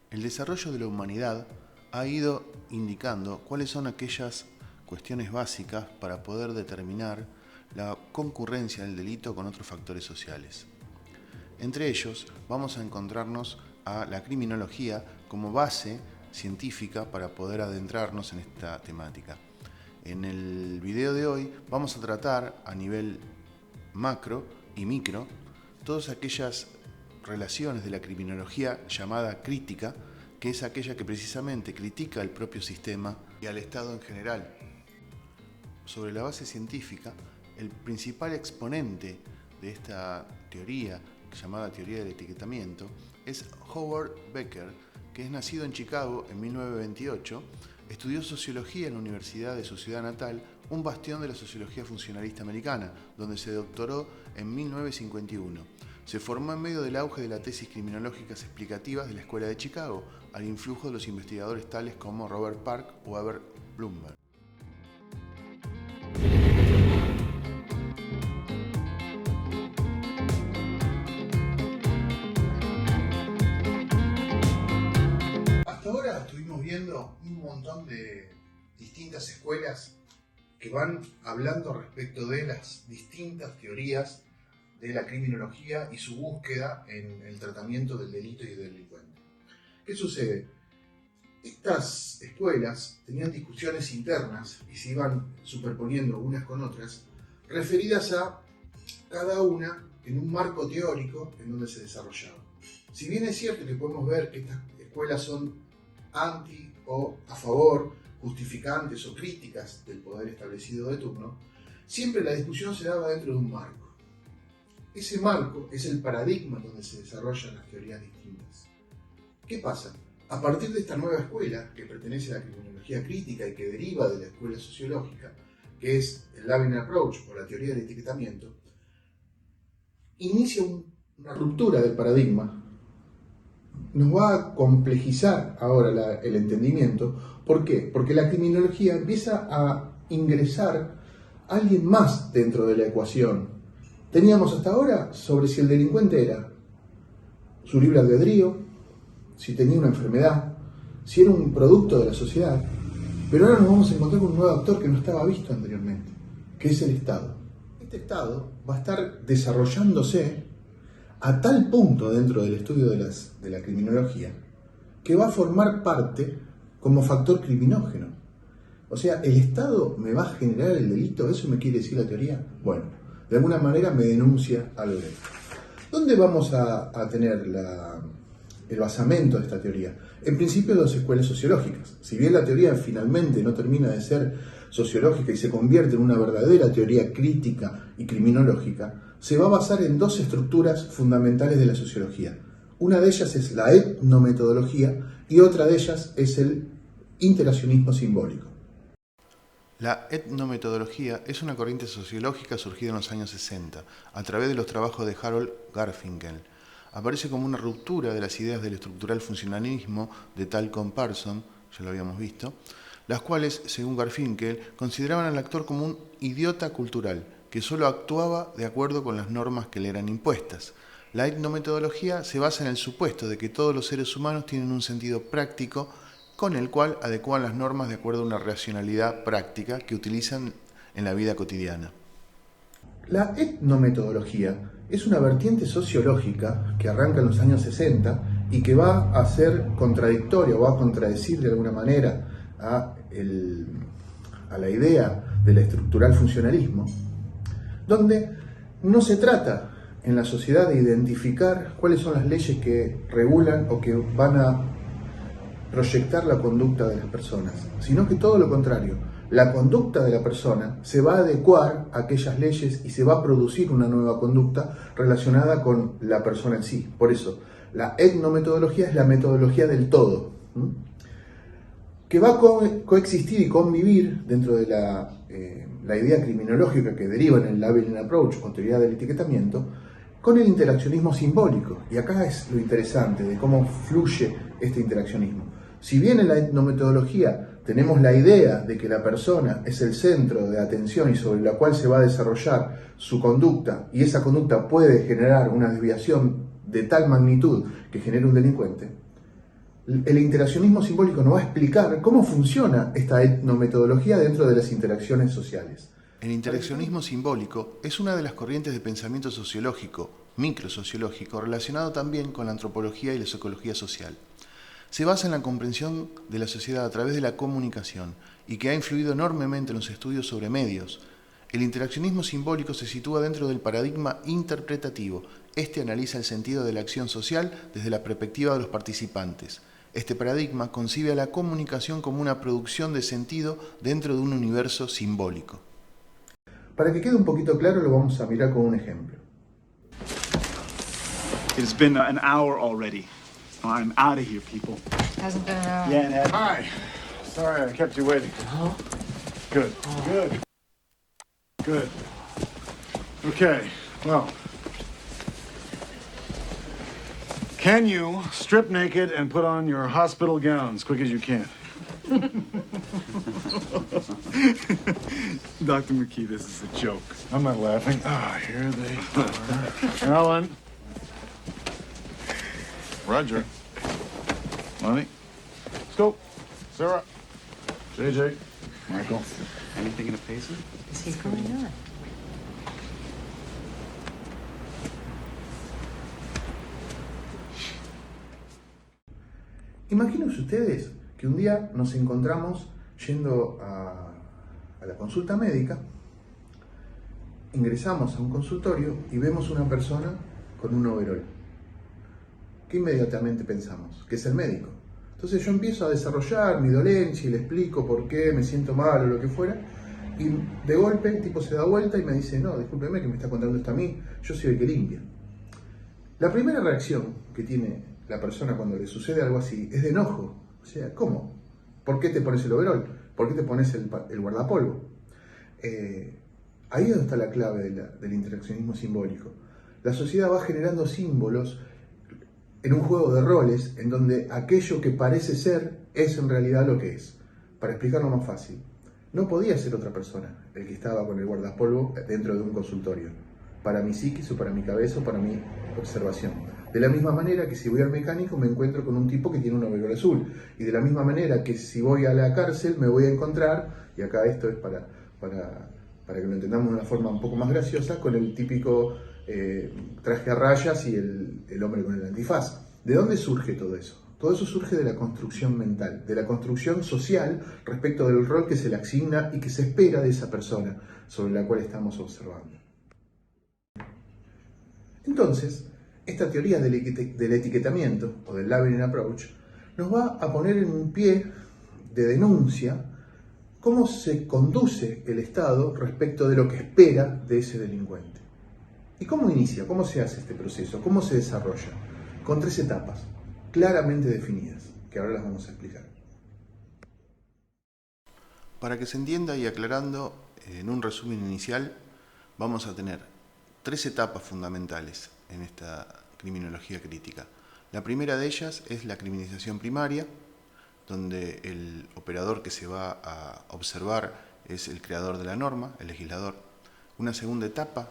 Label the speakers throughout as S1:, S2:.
S1: El desarrollo de la humanidad ha ido indicando cuáles son aquellas cuestiones básicas para poder determinar la concurrencia del delito con otros factores sociales. Entre ellos vamos a encontrarnos a la criminología como base científica para poder adentrarnos en esta temática. En el video de hoy vamos a tratar a nivel macro y micro todas aquellas relaciones de la criminología llamada crítica, que es aquella que precisamente critica al propio sistema y al Estado en general. Sobre la base científica, el principal exponente de esta teoría, llamada teoría del etiquetamiento, es Howard Becker, que es nacido en Chicago en 1928, estudió sociología en la universidad de su ciudad natal, un bastión de la sociología funcionalista americana, donde se doctoró en 1951. Se formó en medio del auge de las tesis criminológicas explicativas de la Escuela de Chicago, al influjo de los investigadores tales como Robert Park o Herbert Bloomberg. Hasta ahora estuvimos viendo un montón de distintas escuelas que van hablando respecto de las distintas teorías de la criminología y su búsqueda en el tratamiento del delito y del delincuente. ¿Qué sucede? Estas escuelas tenían discusiones internas y se iban superponiendo unas con otras, referidas a cada una en un marco teórico en donde se desarrollaba. Si bien es cierto que podemos ver que estas escuelas son anti o a favor, justificantes o críticas del poder establecido de turno, siempre la discusión se daba dentro de un marco. Ese marco es el paradigma donde se desarrollan las teorías distintas. ¿Qué pasa? A partir de esta nueva escuela, que pertenece a la criminología crítica y que deriva de la escuela sociológica, que es el Labeling Approach o la teoría del etiquetamiento, inicia una ruptura del paradigma. Nos va a complejizar ahora el entendimiento. ¿Por qué? Porque la criminología empieza a ingresar a alguien más dentro de la ecuación. Teníamos hasta ahora sobre si el delincuente era su libre albedrío, si tenía una enfermedad, si era un producto de la sociedad, pero ahora nos vamos a encontrar con un nuevo actor que no estaba visto anteriormente, que es el Estado. Este Estado va a estar desarrollándose a tal punto dentro del estudio de la criminología que va a formar parte como factor criminógeno. O sea, ¿el Estado me va a generar el delito? ¿Eso me quiere decir la teoría? Bueno, de alguna manera me denuncia algo de esto. ¿Dónde vamos a tener el basamento de esta teoría? En principio, en las escuelas sociológicas. Si bien la teoría finalmente no termina de ser sociológica y se convierte en una verdadera teoría crítica y criminológica, se va a basar en dos estructuras fundamentales de la sociología. Una de ellas es la etnometodología y otra de ellas es el interaccionismo simbólico. La etnometodología es una corriente sociológica surgida en los años 60 a través de los trabajos de Harold Garfinkel. Aparece como una ruptura de las ideas del estructural funcionalismo de Talcott Parsons, ya lo habíamos visto, las cuales, según Garfinkel, consideraban al actor como un idiota cultural que solo actuaba de acuerdo con las normas que le eran impuestas. La etnometodología se basa en el supuesto de que todos los seres humanos tienen un sentido práctico con el cual adecuan las normas de acuerdo a una racionalidad práctica que utilizan en la vida cotidiana. La etnometodología es una vertiente sociológica que arranca en los años 60 y que va a ser contradictoria o va a contradecir de alguna manera a la idea del estructural funcionalismo, donde no se trata en la sociedad de identificar cuáles son las leyes que regulan o que van a proyectar la conducta de las personas, sino que todo lo contrario, la conducta de la persona se va a adecuar a aquellas leyes y se va a producir una nueva conducta relacionada con la persona en sí. Por eso, la etnometodología es la metodología del todo, que va a coexistir y convivir dentro de la idea criminológica que deriva en el Labeling Approach o teoría del etiquetamiento, con el interaccionismo simbólico. Y acá es lo interesante de cómo fluye este interaccionismo. Si bien en la etnometodología tenemos la idea de que la persona es el centro de atención y sobre la cual se va a desarrollar su conducta, y esa conducta puede generar una desviación de tal magnitud que genere un delincuente, El interaccionismo simbólico nos va a explicar cómo funciona esta etnometodología dentro de las interacciones sociales.
S2: El interaccionismo simbólico es una de las corrientes de pensamiento sociológico, microsociológico, relacionado también con la antropología y la psicología social. Se basa en la comprensión de la sociedad a través de la comunicación y que ha influido enormemente en los estudios sobre medios. El interaccionismo simbólico se sitúa dentro del paradigma interpretativo. Este analiza el sentido de la acción social desde la perspectiva de los participantes. Este paradigma concibe a la comunicación como una producción de sentido dentro de un universo simbólico.
S1: Para que quede un poquito claro, lo vamos a mirar con un ejemplo.
S3: It's been an hour already. I'm out of here, people.
S4: Hasn't been an hour.
S3: Yeah, it has. Hi. Sorry I kept you waiting. Good. Good. Good. Okay, well. Can you strip naked and put on your hospital gown as quick as you can? Dr. McKee, this is a joke. I'm not laughing. Ah, here they are. Alan. Roger. Lonnie. Scope. Sarah. JJ. Michael.
S5: Anything in a pacer?
S4: Is he going on?
S1: Imagínense ustedes que un día nos encontramos yendo a la consulta médica, ingresamos a un consultorio y vemos una persona con un overol. ¿Qué inmediatamente pensamos? Que es el médico. Entonces yo empiezo a desarrollar mi dolencia y le explico por qué me siento mal o lo que fuera, y de golpe el tipo se da vuelta y me dice: no, discúlpeme que me está contando esto a mí, yo soy el que limpia. La primera reacción que tiene la persona cuando le sucede algo así es de enojo. O sea, ¿cómo? ¿Por qué te pones el overol? ¿Por qué te pones el guardapolvo? Ahí es donde está la clave del interaccionismo simbólico. La sociedad va generando símbolos en un juego de roles en donde aquello que parece ser es en realidad lo que es. Para explicarlo más fácil, no podía ser otra persona el que estaba con el guardapolvo dentro de un consultorio, para mi psiquis o para mi cabeza o para mi observación. De la misma manera que si voy al mecánico me encuentro con un tipo que tiene un overol azul, y de la misma manera que si voy a la cárcel me voy a encontrar, y acá esto es para que lo entendamos de una forma un poco más graciosa, con el típico traje a rayas y el hombre con el antifaz. ¿De dónde surge todo eso? Todo eso surge de la construcción mental, de la construcción social respecto del rol que se le asigna y que se espera de esa persona sobre la cual estamos observando. Entonces, esta teoría del etiquetamiento o del labeling approach nos va a poner en un pie de denuncia cómo se conduce el Estado respecto de lo que espera de ese delincuente. ¿Y cómo inicia? ¿Cómo se hace este proceso? ¿Cómo se desarrolla? Con 3 etapas claramente definidas, que ahora las vamos a explicar.
S2: Para que se entienda y aclarando, en un resumen inicial, vamos a tener 3 etapas fundamentales en esta criminología crítica. La primera de ellas es la criminalización primaria, donde el operador que se va a observar es el creador de la norma, el legislador. Una segunda etapa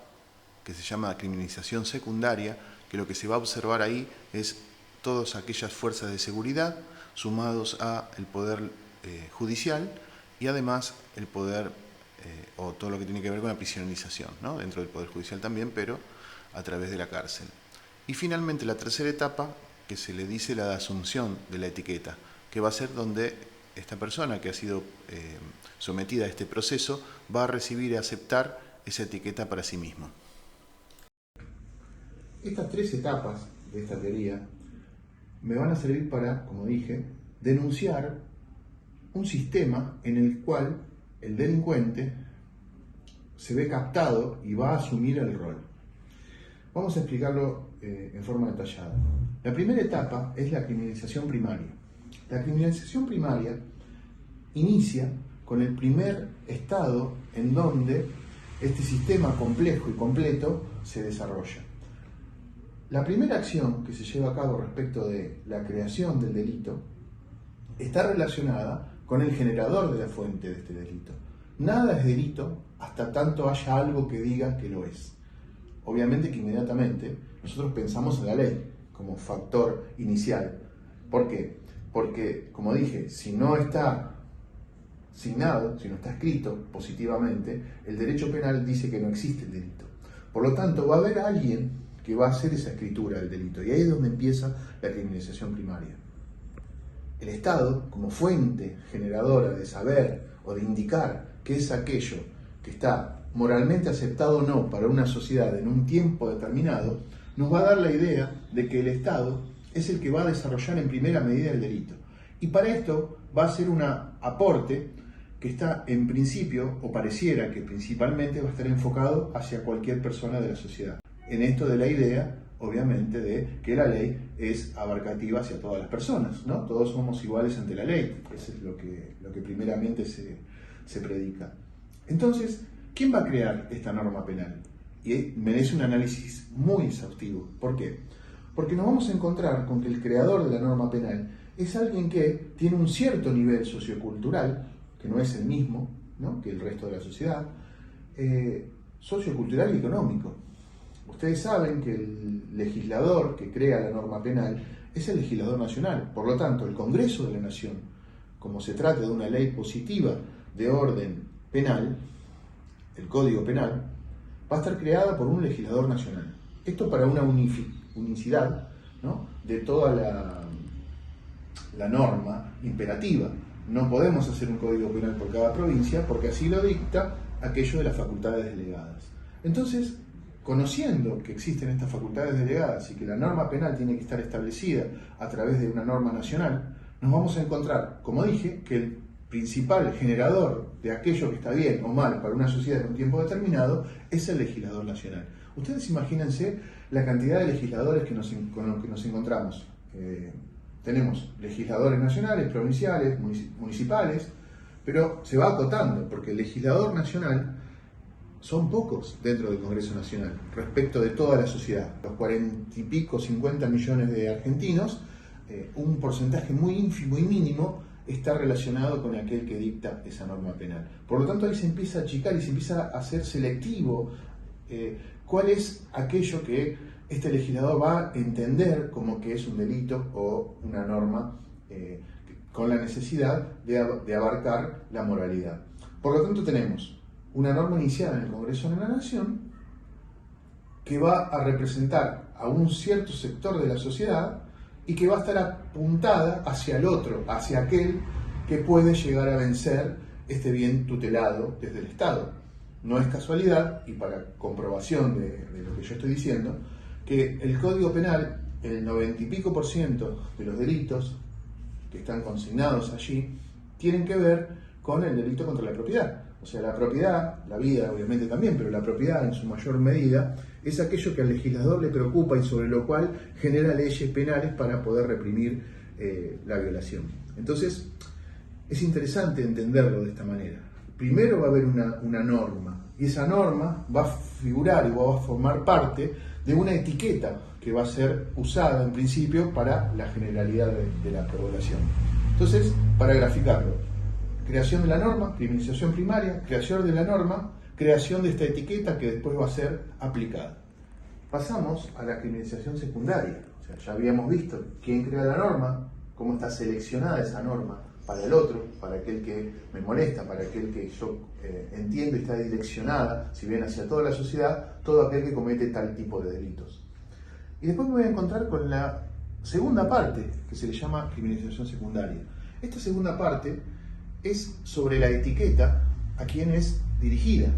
S2: que se llama criminalización secundaria, que lo que se va a observar ahí es todas aquellas fuerzas de seguridad sumados a el poder judicial y además el poder o todo lo que tiene que ver con la prisionerización, ¿no? Dentro del poder judicial también, pero a través de la cárcel. Y finalmente la tercera etapa, que se le dice la de asunción de la etiqueta, que va a ser donde esta persona que ha sido sometida a este proceso va a recibir y aceptar esa etiqueta para sí mismo.
S1: Estas 3 etapas de esta teoría me van a servir para, como dije, denunciar un sistema en el cual el delincuente se ve captado y va a asumir el rol. Vamos a explicarlo en forma detallada. La primera etapa es la criminalización primaria. La criminalización primaria inicia con el primer estado en donde este sistema complejo y completo se desarrolla. La primera acción que se lleva a cabo respecto de la creación del delito está relacionada con el generador de la fuente de este delito. Nada es delito hasta tanto haya algo que diga que lo es. Obviamente que inmediatamente nosotros pensamos en la ley como factor inicial. ¿Por qué? Porque, como dije, si no está signado, si no está escrito positivamente, el derecho penal dice que no existe el delito. Por lo tanto, va a haber alguien que va a hacer esa escritura del delito, y ahí es donde empieza la criminalización primaria. El Estado, como fuente generadora de saber o de indicar qué es aquello que está moralmente aceptado o no para una sociedad en un tiempo determinado, nos va a dar la idea de que el Estado es el que va a desarrollar en primera medida el delito. Y para esto va a ser un aporte que está en principio, o pareciera que principalmente va a estar enfocado hacia cualquier persona de la sociedad. En esto de la idea, obviamente, de que la ley es abarcativa hacia todas las personas, ¿no? Todos somos iguales ante la ley. Eso es lo que primeramente se predica. Entonces, ¿quién va a crear esta norma penal? Y merece un análisis muy exhaustivo. ¿Por qué? Porque nos vamos a encontrar con que el creador de la norma penal es alguien que tiene un cierto nivel sociocultural, que no es el mismo, ¿no?, que el resto de la sociedad, sociocultural y económico. Ustedes saben que el legislador que crea la norma penal es el legislador nacional. Por lo tanto, el Congreso de la Nación, como se trata de una ley positiva de orden penal, el Código Penal, va a estar creada por un legislador nacional. Esto para una unicidad, ¿no?, de toda la norma imperativa. No podemos hacer un Código Penal por cada provincia porque así lo dicta aquello de las facultades delegadas. Entonces, conociendo que existen estas facultades delegadas y que la norma penal tiene que estar establecida a través de una norma nacional, nos vamos a encontrar, como dije, que el principal generador de aquello que está bien o mal para una sociedad en un tiempo determinado es el legislador nacional. Ustedes imagínense la cantidad de legisladores con los que nos encontramos. Tenemos legisladores nacionales, provinciales, municipales, pero se va acotando, porque el legislador nacional son pocos dentro del Congreso Nacional respecto de toda la sociedad. Los 40 y pico, 50 millones de argentinos, un porcentaje muy ínfimo y mínimo está relacionado con aquel que dicta esa norma penal. Por lo tanto, ahí se empieza a achicar y se empieza a hacer selectivo cuál es aquello que este legislador va a entender como que es un delito o una norma con la necesidad de abarcar la moralidad. Por lo tanto, tenemos una norma iniciada en el Congreso de la Nación que va a representar a un cierto sector de la sociedad y que va a estar apuntada hacia el otro, hacia aquel que puede llegar a vencer este bien tutelado desde el Estado. No es casualidad, y para comprobación de lo que yo estoy diciendo, que el Código Penal, el 90 y pico % de los delitos que están consignados allí, tienen que ver con el delito contra la propiedad. O sea, la propiedad, la vida obviamente también, pero la propiedad en su mayor medida es aquello que al legislador le preocupa y sobre lo cual genera leyes penales para poder reprimir la violación. Entonces, es interesante entenderlo de esta manera. Primero va a haber una norma, y esa norma va a figurar y va a formar parte de una etiqueta que va a ser usada en principio para la generalidad de la población. Entonces, para graficarlo, creación de la norma, criminalización primaria, creación de la norma, creación de esta etiqueta que después va a ser aplicada. Pasamos a la criminalización secundaria. O sea, ya habíamos visto quién crea la norma, cómo está seleccionada esa norma para el otro, para aquel que me molesta, para aquel que yo entiendo y está direccionada, si bien hacia toda la sociedad, todo aquel que comete tal tipo de delitos. Y después me voy a encontrar con la segunda parte, que se le llama criminalización secundaria. Esta segunda parte es sobre la etiqueta a quien es dirigida.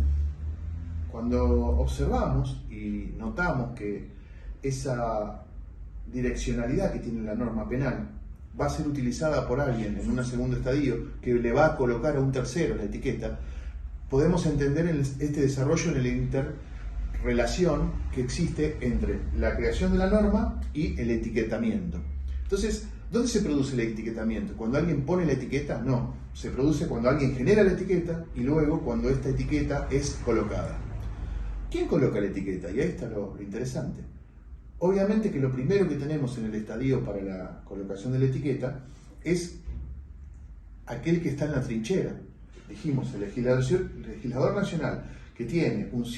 S1: Cuando observamos y notamos que esa direccionalidad que tiene la norma penal va a ser utilizada por alguien en un segundo estadio que le va a colocar a un tercero la etiqueta, podemos entender este desarrollo en la interrelación que existe entre la creación de la norma y el etiquetamiento. Entonces, ¿dónde se produce el etiquetamiento? ¿Cuando alguien pone la etiqueta? No, se produce cuando alguien genera la etiqueta y luego cuando esta etiqueta es colocada. ¿Quién coloca la etiqueta? Y ahí está lo interesante. Obviamente que lo primero que tenemos en el estadio para la colocación de la etiqueta es aquel que está en la trinchera. Dijimos, el legislador nacional que tiene unas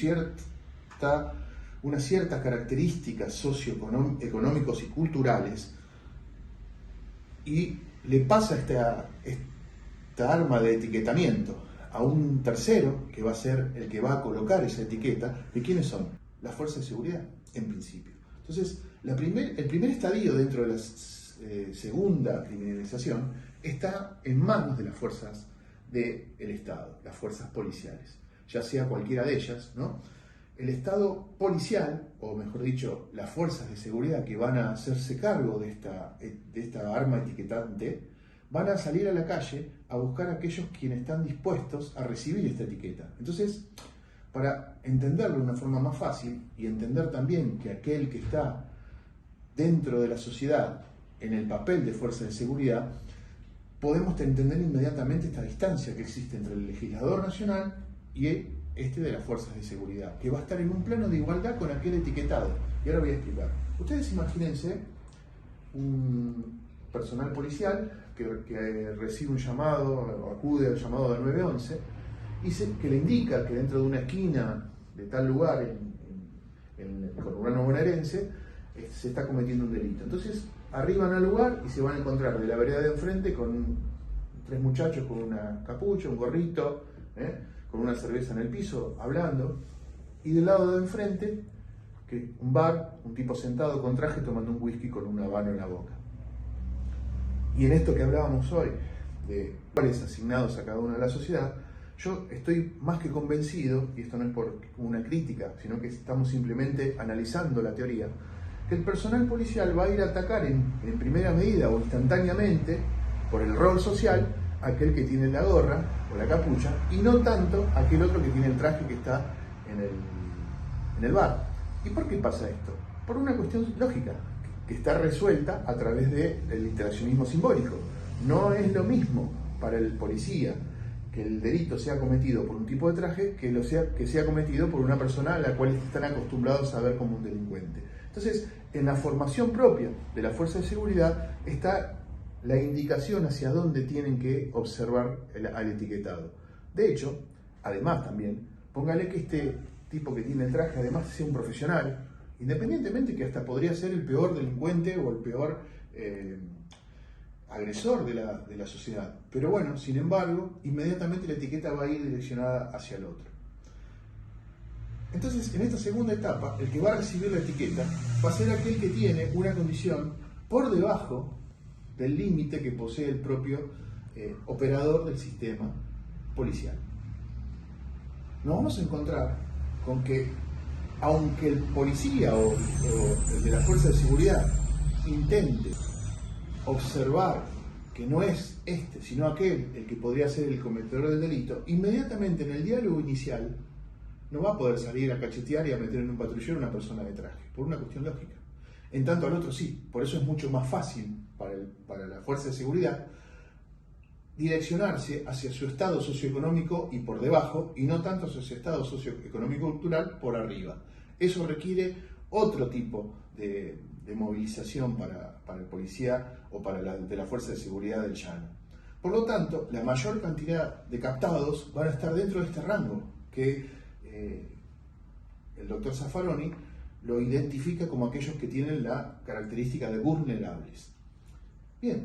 S1: ciertas características socioeconómicos y culturales y le pasa esta arma de etiquetamiento a un tercero que va a ser el que va a colocar esa etiqueta. ¿De quiénes son? Las fuerzas de seguridad, en principio. Entonces, el primer estadio dentro de la segunda criminalización está en manos de las fuerzas del Estado, las fuerzas policiales, ya sea cualquiera de ellas, ¿no? El Estado policial, o mejor dicho, las fuerzas de seguridad que van a hacerse cargo de esta arma etiquetante, van a salir a la calle a buscar a aquellos quienes están dispuestos a recibir esta etiqueta. Entonces, para entenderlo de una forma más fácil y entender también que aquel que está dentro de la sociedad en el papel de fuerza de seguridad, podemos entender inmediatamente esta distancia que existe entre el legislador nacional y este de las fuerzas de seguridad, que va a estar en un plano de igualdad con aquel etiquetado. Y ahora voy a explicar. Ustedes imagínense un personal policial que recibe un llamado, o acude al llamado del 911, y que le indica que dentro de una esquina de tal lugar en el conurbano bonaerense se está cometiendo un delito. Entonces arriban al lugar y se van a encontrar de la vereda de enfrente con 3 muchachos con una capucha, un gorrito, con una cerveza en el piso, hablando, y del lado de enfrente, un bar, un tipo sentado con traje tomando un whisky con un habano en la boca. Y en esto que hablábamos hoy, de cuáles asignados a cada una de la sociedad, yo estoy más que convencido, y esto no es por una crítica, sino que estamos simplemente analizando la teoría, que el personal policial va a ir a atacar en primera medida o instantáneamente, por el rol social, aquel que tiene la gorra o la capucha, y no tanto aquel otro que tiene el traje que está en el bar. ¿Y por qué pasa esto? Por una cuestión lógica, que está resuelta a través del interaccionismo simbólico. No es lo mismo para el policía que el delito sea cometido por un tipo de traje que sea cometido por una persona a la cual están acostumbrados a ver como un delincuente. Entonces, en la formación propia de la fuerza de seguridad está la indicación hacia dónde tienen que observar al etiquetado. De hecho, además también, póngale que este tipo que tiene el traje además sea un profesional, independientemente que hasta podría ser el peor delincuente o el peor agresor de la sociedad. Pero bueno, sin embargo, inmediatamente la etiqueta va a ir direccionada hacia el otro. Entonces, en esta segunda etapa, el que va a recibir la etiqueta va a ser aquel que tiene una condición por debajo del límite que posee el propio operador del sistema policial. Nos vamos a encontrar con que, aunque el policía o el de la fuerza de seguridad intente observar que no es este, sino aquel el que podría ser el cometedor del delito, inmediatamente en el diálogo inicial no va a poder salir a cachetear y a meter en un patrullero a una persona de traje, por una cuestión lógica. En tanto al otro sí, por eso es mucho más fácil para la fuerza de seguridad direccionarse hacia su estado socioeconómico y por debajo, y no tanto hacia su estado socioeconómico-cultural por arriba. Eso requiere otro tipo de movilización para el policía o de la fuerza de seguridad del llano. Por lo tanto, la mayor cantidad de captados van a estar dentro de este rango, que el doctor Zaffaroni lo identifica como aquellos que tienen la característica de vulnerables. Bien,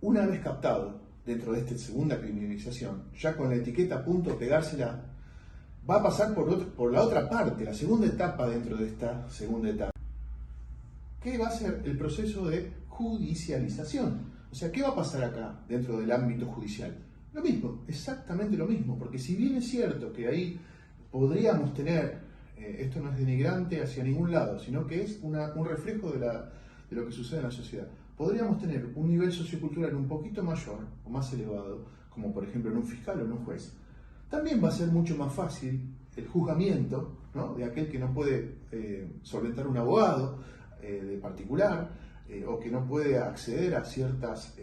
S1: una vez captado dentro de esta segunda criminalización, ya con la etiqueta a punto de pegársela, va a pasar por la otra parte, la segunda etapa dentro de esta segunda etapa, que va a ser el proceso de judicialización. O sea, ¿qué va a pasar acá dentro del ámbito judicial? Lo mismo, exactamente lo mismo, porque si bien es cierto que ahí podríamos tener, esto no es denigrante hacia ningún lado, sino que es un reflejo de lo que sucede en la sociedad, podríamos tener un nivel sociocultural un poquito mayor o más elevado, como por ejemplo en un fiscal o en un juez. También va a ser mucho más fácil el juzgamiento, ¿no?, de aquel que no puede solventar un abogado de particular, o que no puede acceder a ciertos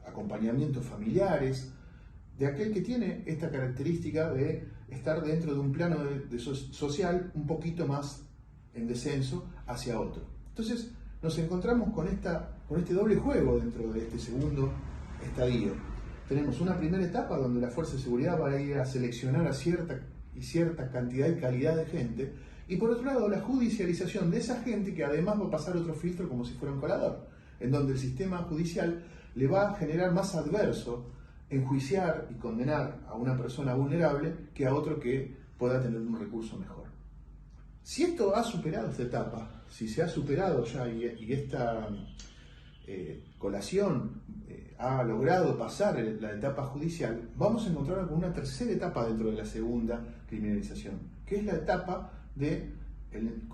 S1: acompañamientos familiares, de aquel que tiene esta característica de estar dentro de un plano social un poquito más en descenso hacia otro. Entonces nos encontramos con este doble juego dentro de este segundo estadio. Tenemos una primera etapa donde la fuerza de seguridad va a ir a seleccionar a cierta cantidad y calidad de gente, y por otro lado la judicialización de esa gente que además va a pasar otro filtro como si fuera un colador. en donde el sistema judicial le va a generar más adverso enjuiciar y condenar a una persona vulnerable que a otro que pueda tener un recurso mejor. Si esto ha superado esta etapa, si se ha superado ya y esta colación ha logrado pasar la etapa judicial, vamos a encontrarnos con una tercera etapa dentro de la segunda criminalización, que es la etapa de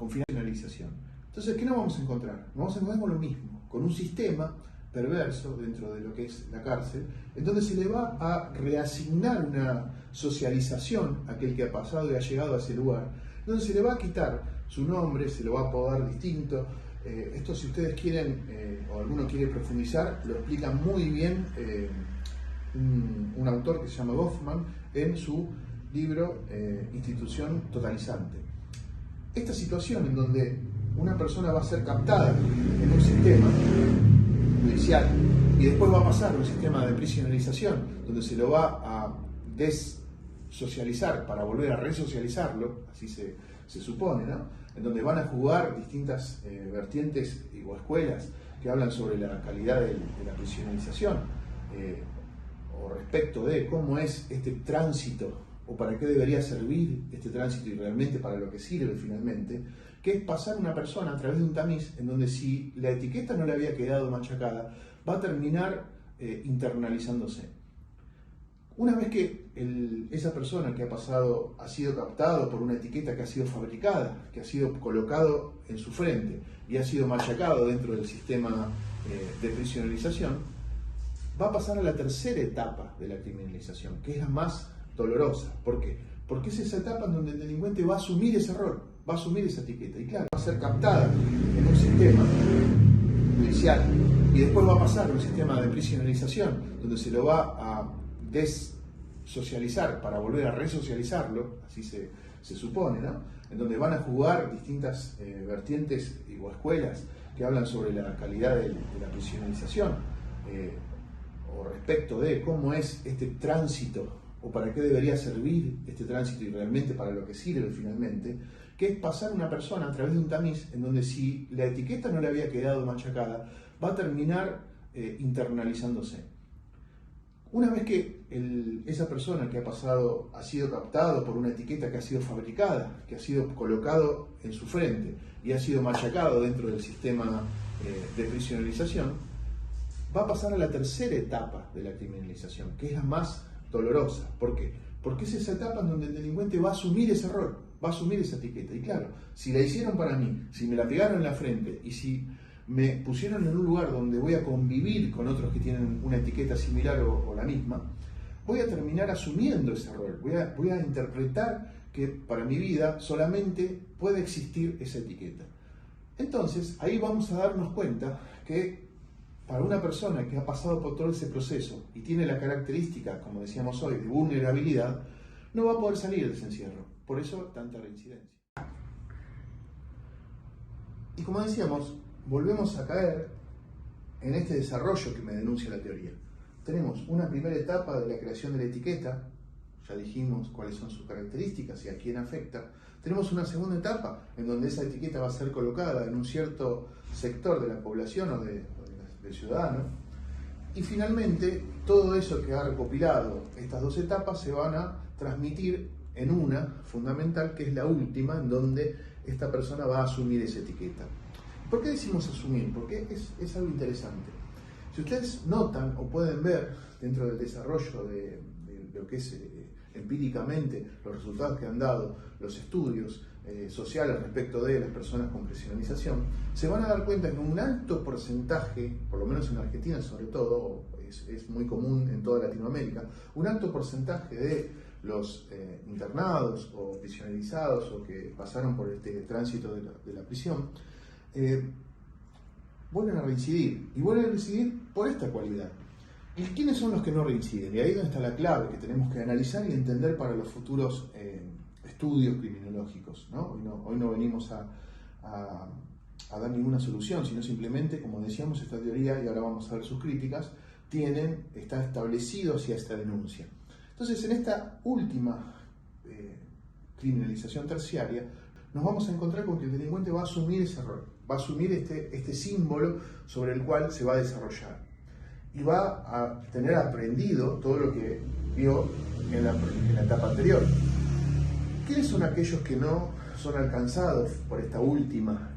S1: finalización. Entonces, ¿qué nos vamos a encontrar? Nos vamos a encontrar con lo mismo, con un sistema perverso dentro de lo que es la cárcel, en donde se le va a reasignar una socialización a aquel que ha pasado y ha llegado a ese lugar, donde se le va a quitar su nombre, se lo va a apodar distinto. Esto, si ustedes quieren o alguno quiere profundizar, lo explica muy bien un autor que se llama Goffman en su libro Institución Totalizante. Esta situación en donde una persona va a ser captada en un sistema judicial y después va a pasar a un sistema de prisionerización donde se lo va a desocializar para volver a resocializarlo, así se supone, ¿no? En donde van a jugar distintas vertientes o escuelas que hablan sobre la calidad de la prisionerización o respecto de cómo es este tránsito o para qué debería servir este tránsito y realmente para lo que sirve finalmente, que es pasar una persona a través de un tamiz en donde si la etiqueta no le había quedado machacada, va a terminar internalizándose. Una vez que esa persona que ha sido captado por una etiqueta que ha sido fabricada, que ha sido colocado en su frente y ha sido machacado dentro del sistema de prisionerización, va a pasar a la tercera etapa de la criminalización, que es la más dolorosa. ¿Por qué? Porque es esa etapa en donde el delincuente va a asumir ese rol, va a asumir esa etiqueta y claro, va a ser captada en un sistema judicial y después va a pasar a un sistema de prisionerización donde se lo va a desocializar para volver a resocializarlo, así se supone, ¿no? En donde van a jugar distintas vertientes o escuelas que hablan sobre la calidad de la prisionerización o respecto de cómo es este tránsito o para qué debería servir este tránsito y realmente para lo que sirve finalmente, que es pasar una persona a través de un tamiz en donde si la etiqueta no le había quedado machacada, va a terminar internalizándose. Una vez que esa persona que ha sido captado por una etiqueta que ha sido fabricada, que ha sido colocado en su frente y ha sido machacado dentro del sistema de prisionerización, va a pasar a la tercera etapa de la criminalización, que es la más dolorosa. ¿Por qué? Porque es esa etapa en donde el delincuente va a asumir ese rol, va a asumir esa etiqueta. Y claro, si la hicieron para mí, si me la pegaron en la frente y si me pusieron en un lugar donde voy a convivir con otros que tienen una etiqueta similar o la misma, voy a terminar asumiendo ese rol, voy a interpretar que para mi vida solamente puede existir esa etiqueta. Entonces, ahí vamos a darnos cuenta que para una persona que ha pasado por todo ese proceso y tiene la característica, como decíamos hoy, de vulnerabilidad, no va a poder salir de ese encierro. Por eso, tanta reincidencia. Y como decíamos, volvemos a caer en este desarrollo que me denuncia la teoría. Tenemos una primera etapa de la creación de la etiqueta, ya dijimos cuáles son sus características y a quién afecta. Tenemos una segunda etapa en donde esa etiqueta va a ser colocada en un cierto sector de la población o del ciudadano. Y finalmente, todo eso que ha recopilado estas dos etapas se van a transmitir en una fundamental, que es la última, en donde esta persona va a asumir esa etiqueta. ¿Por qué decimos asumir? Porque es algo interesante. Si ustedes notan o pueden ver dentro del desarrollo de lo que es empíricamente los resultados que han dado los estudios sociales respecto de las personas con prisionerización, se van a dar cuenta que un alto porcentaje, por lo menos en Argentina sobre todo, es muy común en toda Latinoamérica, un alto porcentaje de los internados o prisionerizados o que pasaron por este tránsito de la prisión, vuelven a reincidir, y vuelven a reincidir por esta cualidad. ¿Y quiénes son los que no reinciden? Y ahí es donde está la clave que tenemos que analizar y entender para los futuros estudios criminológicos, ¿no? Hoy no venimos a dar ninguna solución, sino simplemente, como decíamos, esta teoría, y ahora vamos a ver sus críticas, está establecido hacia esta denuncia. Entonces, en esta última criminalización terciaria, nos vamos a encontrar con que el delincuente va a asumir ese rol. va a asumir este símbolo sobre el cual se va a desarrollar. Y va a tener aprendido todo lo que vio en la etapa anterior. ¿Quiénes son aquellos que no son alcanzados por esta última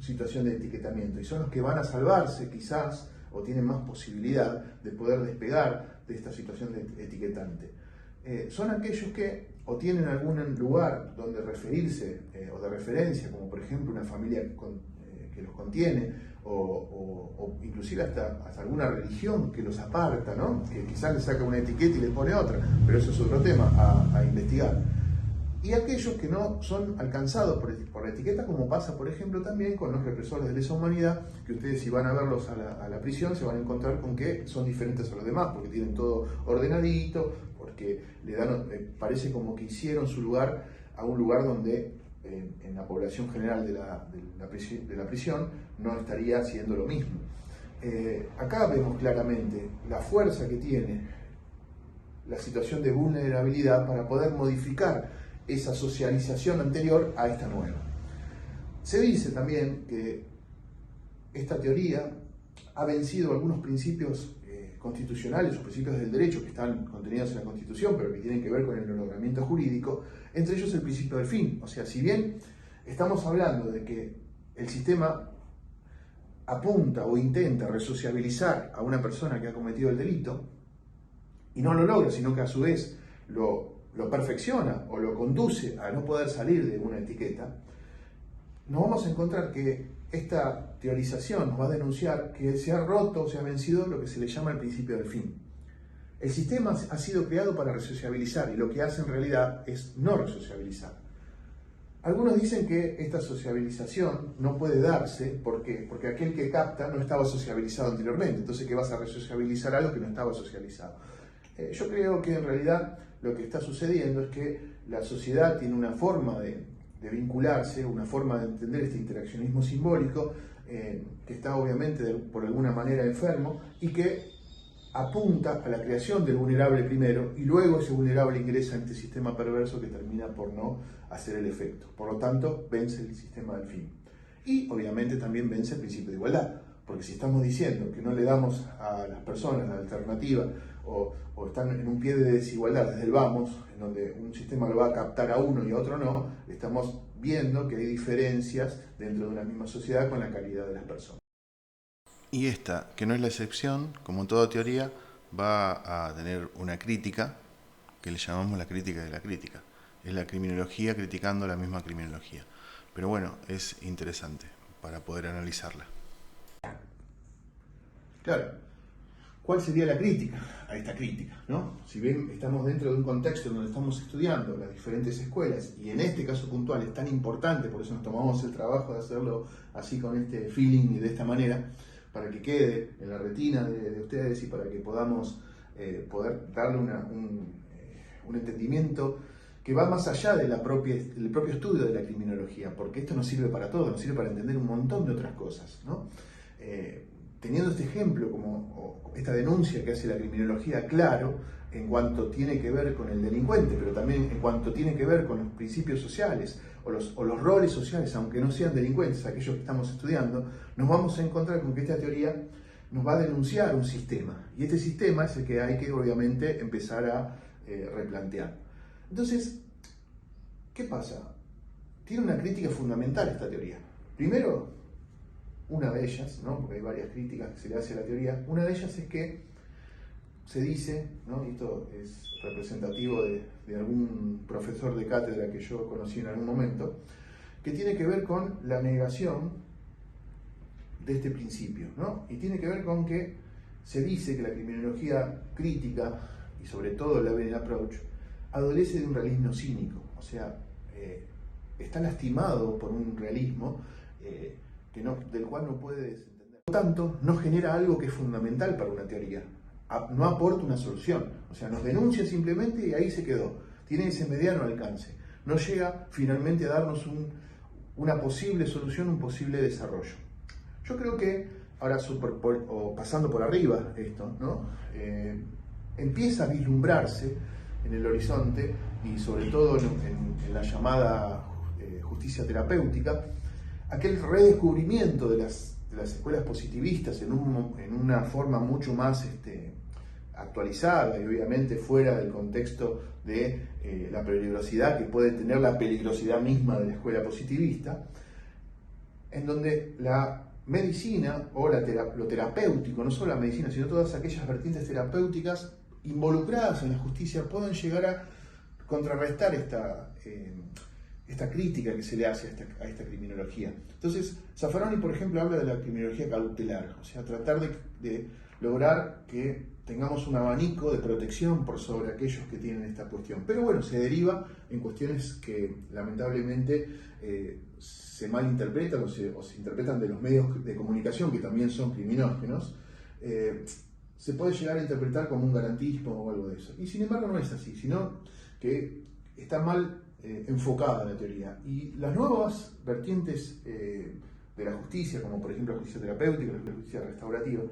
S1: situación de etiquetamiento? Y son los que van a salvarse quizás, o tienen más posibilidad de poder despegar de esta situación de etiquetante. Son aquellos que o tienen algún lugar donde referirse o de referencia, como por ejemplo una familia que los contiene, o inclusive hasta alguna religión que los aparta, ¿no? Que quizás le saca una etiqueta y le pone otra, pero eso es otro tema a investigar. Y aquellos que no son alcanzados por la etiqueta, como pasa por ejemplo también con los represores de lesa humanidad, que ustedes si van a verlos a la prisión se van a encontrar con que son diferentes a los demás, porque tienen todo ordenadito, porque le dan, parece como que hicieron su lugar a un lugar donde en la población general de la prisión no estaría haciendo lo mismo. Acá vemos claramente la fuerza que tiene la situación de vulnerabilidad para poder modificar esa socialización anterior a esta nueva. Se dice también que esta teoría ha vencido algunos principios constitucionales o principios del derecho que están contenidos en la Constitución, pero que tienen que ver con el ordenamiento jurídico, entre ellos el principio del fin. O sea, si bien estamos hablando de que el sistema apunta o intenta resociabilizar a una persona que ha cometido el delito, y no lo logra, sino que a su vez lo perfecciona o lo conduce a no poder salir de una etiqueta, nos vamos a encontrar que esta teorización nos va a denunciar que se ha roto, se ha vencido lo que se le llama el principio del fin. El sistema ha sido creado para resociabilizar y lo que hace en realidad es no resociabilizar. Algunos dicen que esta sociabilización no puede darse porque aquel que capta no estaba sociabilizado anteriormente, entonces que vas a resociabilizar algo que no estaba socializado. Yo creo que en realidad lo que está sucediendo es que la sociedad tiene una forma de vincularse, una forma de entender este interaccionismo simbólico que está obviamente por alguna manera enfermo y que apunta a la creación del vulnerable primero y luego ese vulnerable ingresa en este sistema perverso que termina por no hacer el efecto. Por lo tanto, vence el sistema del fin. Y obviamente también vence el principio de igualdad, porque si estamos diciendo que no le damos a las personas la alternativa o están en un pie de desigualdad desde el vamos, en donde un sistema lo va a captar a uno y a otro no, estamos viendo que hay diferencias dentro de una misma sociedad con la calidad de las personas.
S2: Y esta, que no es la excepción, como toda teoría, va a tener una crítica, que le llamamos la crítica de la crítica. Es la criminología criticando la misma criminología. Pero bueno, es interesante para poder analizarla.
S1: Claro. ¿Cuál sería la crítica a esta crítica, ¿no? Si bien estamos dentro de un contexto donde estamos estudiando las diferentes escuelas, y en este caso puntual es tan importante, por eso nos tomamos el trabajo de hacerlo así con este feeling y de esta manera, para que quede en la retina de ustedes y para que podamos poder darle un entendimiento que va más allá de del propio estudio de la criminología, porque esto nos sirve para todo, nos sirve para entender un montón de otras cosas, ¿no? Teniendo este ejemplo como esta denuncia que hace la criminología, claro, en cuanto tiene que ver con el delincuente, pero también en cuanto tiene que ver con los principios sociales o los roles sociales, aunque no sean delincuentes, aquellos que estamos estudiando, nos vamos a encontrar con que esta teoría nos va a denunciar un sistema, y este sistema es el que hay que obviamente empezar a replantear. Entonces, ¿qué pasa? Tiene una crítica fundamental esta teoría. Primero, una de ellas, ¿no? Porque hay varias críticas que se le hace a la teoría, una de ellas es que se dice, ¿no? Y esto es representativo de algún profesor de cátedra que yo conocí en algún momento, que tiene que ver con la negación de este principio, ¿no? Y tiene que ver con que se dice que la criminología crítica, y sobre todo el Leibniz Approach, adolece de un realismo cínico, o sea, está lastimado por un realismo del cual no puede desentender. Por lo tanto, no genera algo que es fundamental para una teoría, no aporta una solución, o sea, nos denuncia simplemente y ahí se quedó, tiene ese mediano alcance, no llega finalmente a darnos una posible solución, un posible desarrollo. Yo creo que, ahora pasando por arriba esto, ¿no? Empieza a vislumbrarse en el horizonte y sobre todo en la llamada justicia terapéutica, aquel redescubrimiento de las escuelas positivistas en una forma mucho más actualizada y obviamente fuera del contexto de la peligrosidad que puede tener la peligrosidad misma de la escuela positivista, en donde la medicina o lo terapéutico, no solo la medicina, sino todas aquellas vertientes terapéuticas involucradas en la justicia pueden llegar a contrarrestar esta crítica que se le hace a esta criminología. Entonces, Zaffaroni, por ejemplo, habla de la criminología cautelar, o sea, tratar de lograr que tengamos un abanico de protección por sobre aquellos que tienen esta cuestión. Pero bueno, se deriva en cuestiones que lamentablemente se malinterpretan o se interpretan de los medios de comunicación, que también son criminógenos. Se puede llegar a interpretar como un garantismo o algo de eso. Y sin embargo no es así, sino que está mal enfocada la teoría. Y las nuevas vertientes de la justicia, como por ejemplo la justicia terapéutica, la justicia restaurativa,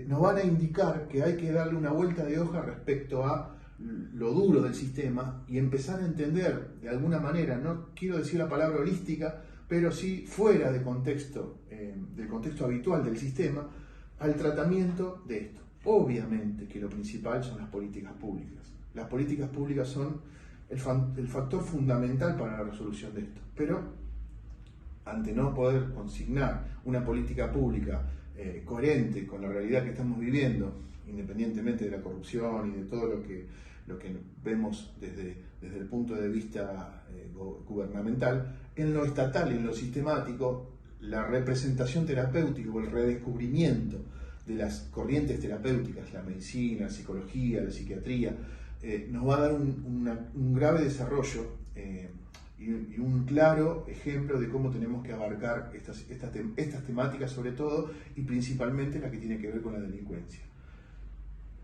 S1: nos van a indicar que hay que darle una vuelta de hoja respecto a lo duro del sistema y empezar a entender de alguna manera, no quiero decir la palabra holística, pero sí fuera de contexto, del contexto habitual del sistema, al tratamiento de esto. Obviamente que lo principal son las políticas públicas. Las políticas públicas son el factor fundamental para la resolución de esto. Pero ante no poder consignar una política pública coherente con la realidad que estamos viviendo, independientemente de la corrupción y de todo lo que vemos desde el punto de vista gubernamental, en lo estatal y en lo sistemático, la representación terapéutica o el redescubrimiento de las corrientes terapéuticas, la medicina, la psicología, la psiquiatría, nos va a dar un grave desarrollo y un claro ejemplo de cómo tenemos que abarcar estas temáticas sobre todo y principalmente la que tiene que ver con la delincuencia.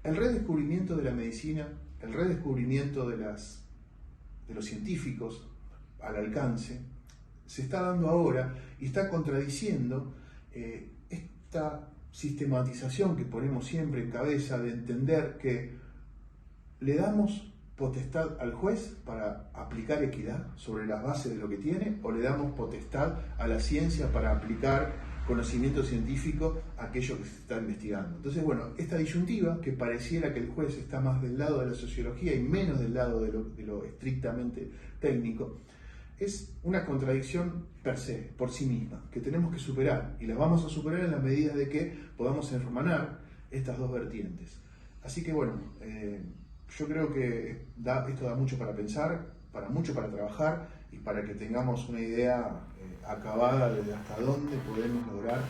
S1: El redescubrimiento de la medicina, el redescubrimiento de los científicos al alcance, se está dando ahora y está contradiciendo esta sistematización que ponemos siempre en cabeza de entender que le damos potestad al juez para aplicar equidad sobre las bases de lo que tiene, o le damos potestad a la ciencia para aplicar conocimiento científico a aquello que se está investigando. Entonces, bueno, esta disyuntiva, que pareciera que el juez está más del lado de la sociología y menos del lado de lo estrictamente técnico, es una contradicción per se, por sí misma, que tenemos que superar, y la vamos a superar en la medida de que podamos hermanar estas dos vertientes. Así que bueno, yo creo que esto da mucho para pensar, mucho para trabajar y para que tengamos una idea acabada de hasta dónde podemos lograr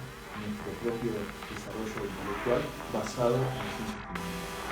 S1: nuestro propio desarrollo intelectual basado en las ciencias criminales.